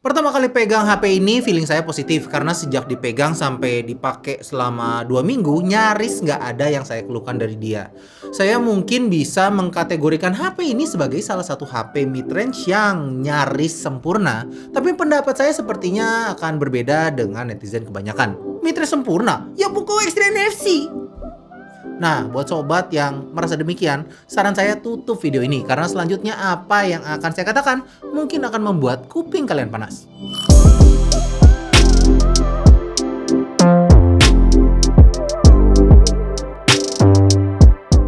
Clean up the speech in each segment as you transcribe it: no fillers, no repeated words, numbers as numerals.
Pertama kali pegang HP ini, feeling saya positif karena sejak dipegang sampai dipakai selama 2 minggu, nyaris nggak ada yang saya keluhkan dari dia. Saya mungkin bisa mengkategorikan HP ini sebagai salah satu HP mid-range yang nyaris sempurna, tapi pendapat saya sepertinya akan berbeda dengan netizen kebanyakan. Mid-range sempurna? Ya buku Extreme NFC! Nah, buat sobat yang merasa demikian, saran saya tutup video ini karena selanjutnya apa yang akan saya katakan mungkin akan membuat kuping kalian panas.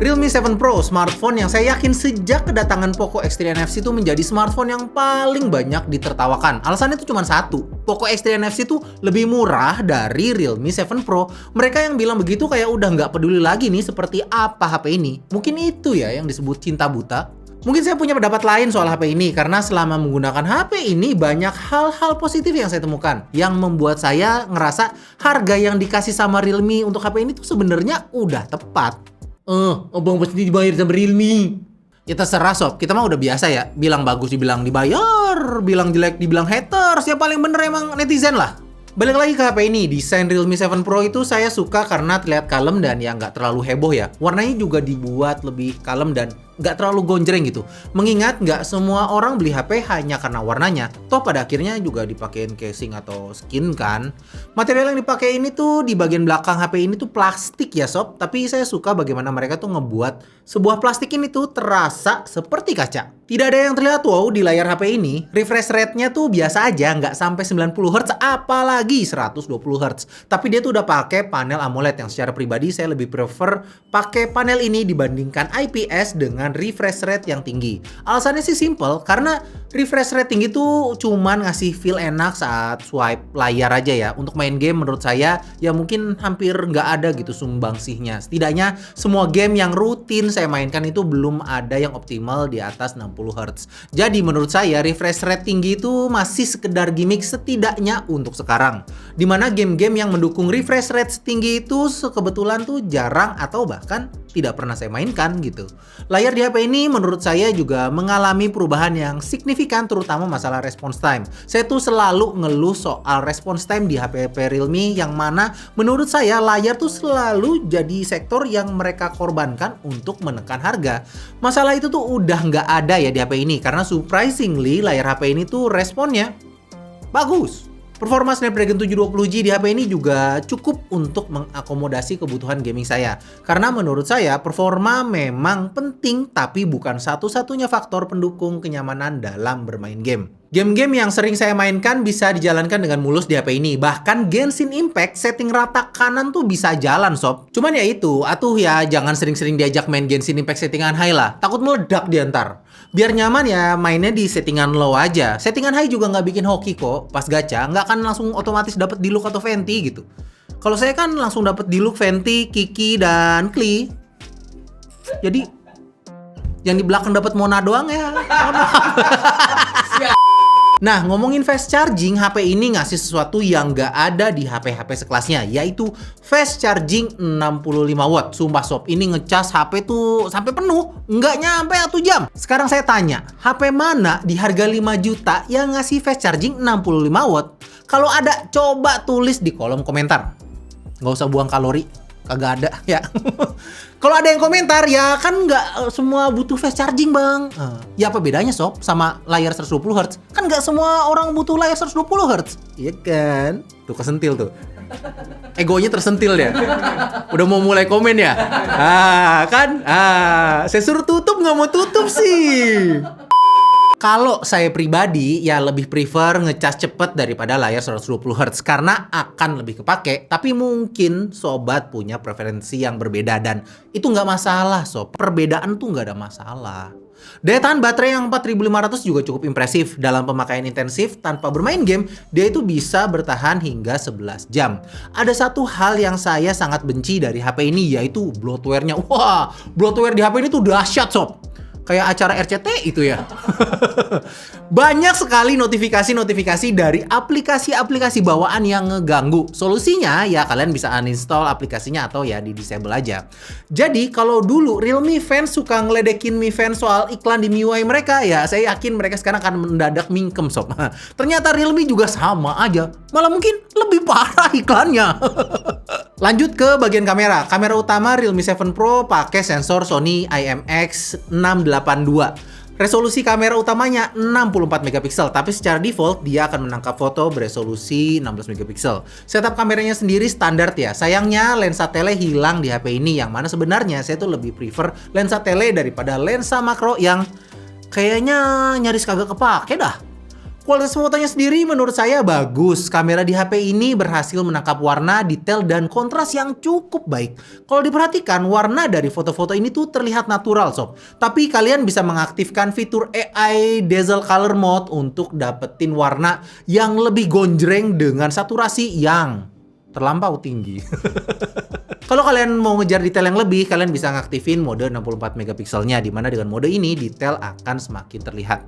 Realme 7 Pro, smartphone yang saya yakin sejak kedatangan Poco X3 NFC itu menjadi smartphone yang paling banyak ditertawakan. Alasannya itu cuma satu, Poco X3 NFC itu lebih murah dari Realme 7 Pro. Mereka yang bilang begitu kayak udah nggak peduli lagi nih seperti apa HP ini. Mungkin itu ya yang disebut cinta buta. Mungkin saya punya pendapat lain soal HP ini karena selama menggunakan HP ini banyak hal-hal positif yang saya temukan yang membuat saya ngerasa harga yang dikasih sama Realme untuk HP ini tuh sebenarnya udah tepat. Abang pasti dibayar sama Realme. Ya terserah sob, kita mah udah biasa ya. Bilang bagus dibilang dibayar, bilang jelek dibilang haters. Ya paling bener emang netizen lah. Balik lagi ke HP ini, desain Realme 7 Pro itu saya suka karena terlihat kalem dan ya nggak terlalu heboh ya. Warnanya juga dibuat lebih kalem dan nggak terlalu gonjreng gitu. Mengingat nggak semua orang beli HP hanya karena warnanya. Toh pada akhirnya juga dipakein casing atau skin kan. Material yang dipakai ini tuh di bagian belakang HP ini tuh plastik ya sob. Tapi saya suka bagaimana mereka tuh ngebuat sebuah plastik ini tuh terasa seperti kaca. Tidak ada yang terlihat wow di layar HP ini. Refresh rate-nya tuh biasa aja, nggak sampai 90 Hz, apalagi 120 Hz. Tapi dia tuh udah pakai panel AMOLED yang secara pribadi saya lebih prefer pakai panel ini dibandingkan IPS dengan refresh rate yang tinggi. Alasannya sih simple, karena refresh rate tinggi tuh cuman ngasih feel enak saat swipe layar aja ya. Untuk main game menurut saya ya mungkin hampir nggak ada gitu sumbangsihnya. Setidaknya semua game yang rutin saya mainkan itu belum ada yang optimal di atas 60 Hz. Jadi menurut saya refresh rate tinggi itu masih sekedar gimmick setidaknya untuk sekarang. Dimana game-game yang mendukung refresh rate setinggi itu kebetulan tuh jarang atau bahkan tidak pernah saya mainkan gitu. Layar di HP ini menurut saya juga mengalami perubahan yang signifikan terutama masalah response time. Saya tuh selalu ngeluh soal response time di HP Realme yang mana menurut saya layar tuh selalu jadi sektor yang mereka korbankan untuk menekan harga. Masalah itu tuh udah nggak ada ya di HP ini karena surprisingly layar HP ini tuh responnya bagus. Performa Snapdragon 720G di HP ini juga cukup untuk mengakomodasi kebutuhan gaming saya. Karena menurut saya performa memang penting tapi bukan satu-satunya faktor pendukung kenyamanan dalam bermain game. Game-game yang sering saya mainkan bisa dijalankan dengan mulus di HP ini. Bahkan Genshin Impact setting rata kanan tuh bisa jalan sob. Cuman ya itu, atuh ya jangan sering-sering diajak main Genshin Impact settingan high lah. Takut meledak di antar. Biar nyaman ya mainnya di settingan low aja. Settingan high juga nggak bikin hoki kok. Pas gacha nggak akan langsung otomatis dapat Diluc atau Venti gitu. Kalau saya kan langsung dapat Diluc, Venti, Kiki, dan Klee. Jadi yang di belakang dapat Mona doang ya. Nah, ngomongin fast charging, HP ini ngasih sesuatu yang nggak ada di HP-HP sekelasnya, yaitu fast charging 65 watt. Sumpah sob, ini ngecas HP tuh sampai penuh, nggak nyampe 1 jam. Sekarang saya tanya, HP mana di harga 5 juta yang ngasih fast charging 65 watt? Kalau ada, coba tulis di kolom komentar. Nggak usah buang kalori, kagak ada ya. Kalau ada yang komentar ya kan nggak semua butuh fast charging bang. Ya apa bedanya sob sama layar 120 Hz? Kan nggak semua orang butuh layar 120 Hz. Iya kan? Tuh kesentil tuh. Egonya tersentil ya. Udah mau mulai komen ya. Saya suruh tutup nggak mau tutup sih. Kalau saya pribadi ya lebih prefer ngecas cepet daripada layar 120 Hz karena akan lebih kepake. Tapi mungkin sobat punya preferensi yang berbeda dan itu nggak masalah sob. Perbedaan tuh nggak ada masalah. Daya tahan baterai yang 4500 juga cukup impresif. Dalam pemakaian intensif tanpa bermain game, dia itu bisa bertahan hingga 11 jam. Ada satu hal yang saya sangat benci dari HP ini yaitu bloatware-nya. Wah, bloatware di HP ini tuh dahsyat sob. Kayak acara RCTI itu ya. Banyak sekali notifikasi-notifikasi dari aplikasi-aplikasi bawaan yang ngeganggu. Solusinya ya kalian bisa uninstall aplikasinya atau ya di-disable aja. Jadi kalau dulu Realme fans suka ngeledekin Mi Fans soal iklan di MIUI mereka, ya saya yakin mereka sekarang akan mendadak mingkem sob. Ternyata Realme juga sama aja. Malah mungkin lebih parah iklannya. Lanjut ke bagian kamera. Kamera utama Realme 7 Pro pakai sensor Sony IMX682. Resolusi kamera utamanya 64 megapiksel, tapi secara default dia akan menangkap foto beresolusi 16 megapiksel. Setup kameranya sendiri standar ya. Sayangnya lensa tele hilang di HP ini, yang mana sebenarnya saya tuh lebih prefer lensa tele daripada lensa makro yang kayaknya nyaris kagak kepake dah. Kualitas fotonya sendiri menurut saya bagus. Kamera di HP ini berhasil menangkap warna, detail, dan kontras yang cukup baik. Kalau diperhatikan, warna dari foto-foto ini tuh terlihat natural sob. Tapi kalian bisa mengaktifkan fitur AI Dazzle Color Mode untuk dapetin warna yang lebih gonjreng dengan saturasi yang terlampau tinggi. Kalau kalian mau ngejar detail yang lebih, kalian bisa ngaktifin mode 64 megapikselnya, dimana dengan mode ini detail akan semakin terlihat.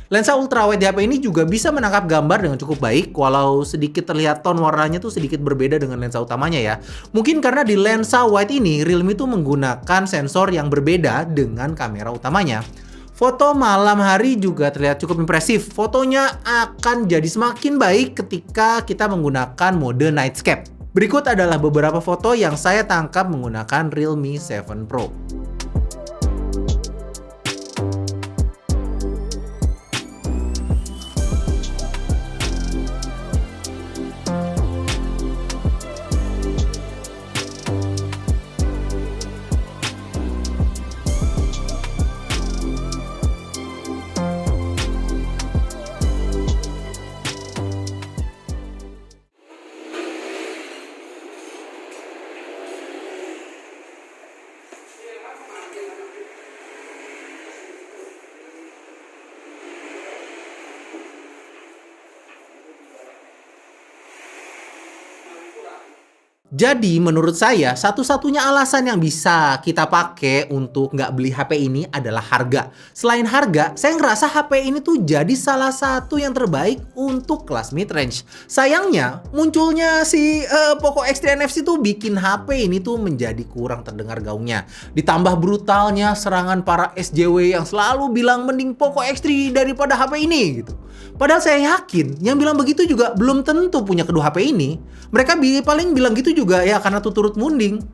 Lensa ultrawide di HP ini juga bisa menangkap gambar dengan cukup baik, walau sedikit terlihat ton warnanya tuh sedikit berbeda dengan lensa utamanya ya. Mungkin karena di lensa wide ini Realme tuh menggunakan sensor yang berbeda dengan kamera utamanya. Foto malam hari juga terlihat cukup impresif. Fotonya akan jadi semakin baik ketika kita menggunakan mode nightscape. Berikut adalah beberapa foto yang saya tangkap menggunakan Realme 7 Pro. Jadi menurut saya satu-satunya alasan yang bisa kita pakai untuk nggak beli HP ini adalah harga. Selain harga, saya ngerasa HP ini tuh jadi salah satu yang terbaik untuk kelas mid-range. Sayangnya munculnya si Poco X3 NFC tuh bikin HP ini tuh menjadi kurang terdengar gaungnya. Ditambah brutalnya serangan para SJW yang selalu bilang mending Poco X3 daripada HP ini gitu. Padahal saya yakin yang bilang begitu juga belum tentu punya kedua HP ini. Mereka paling bilang gitu juga ya karena tuh turut munding.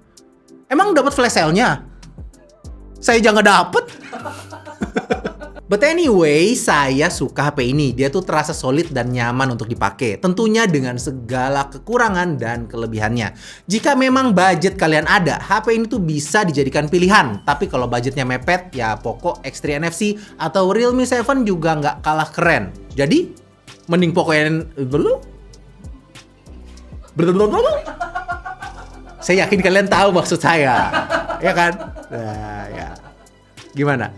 Emang dapat flash sale-nya? Saya jangan dapet. But anyway, saya suka HP ini. Dia tuh terasa solid dan nyaman untuk dipakai. Tentunya dengan segala kekurangan dan kelebihannya. Jika memang budget kalian ada, HP ini tuh bisa dijadikan pilihan. Tapi kalau budgetnya mepet, ya Poco X3 NFC atau Realme 7 juga nggak kalah keren. Jadi, mending Poco Saya yakin kalian tahu maksud saya. Ya kan? Nah, ya. Gimana?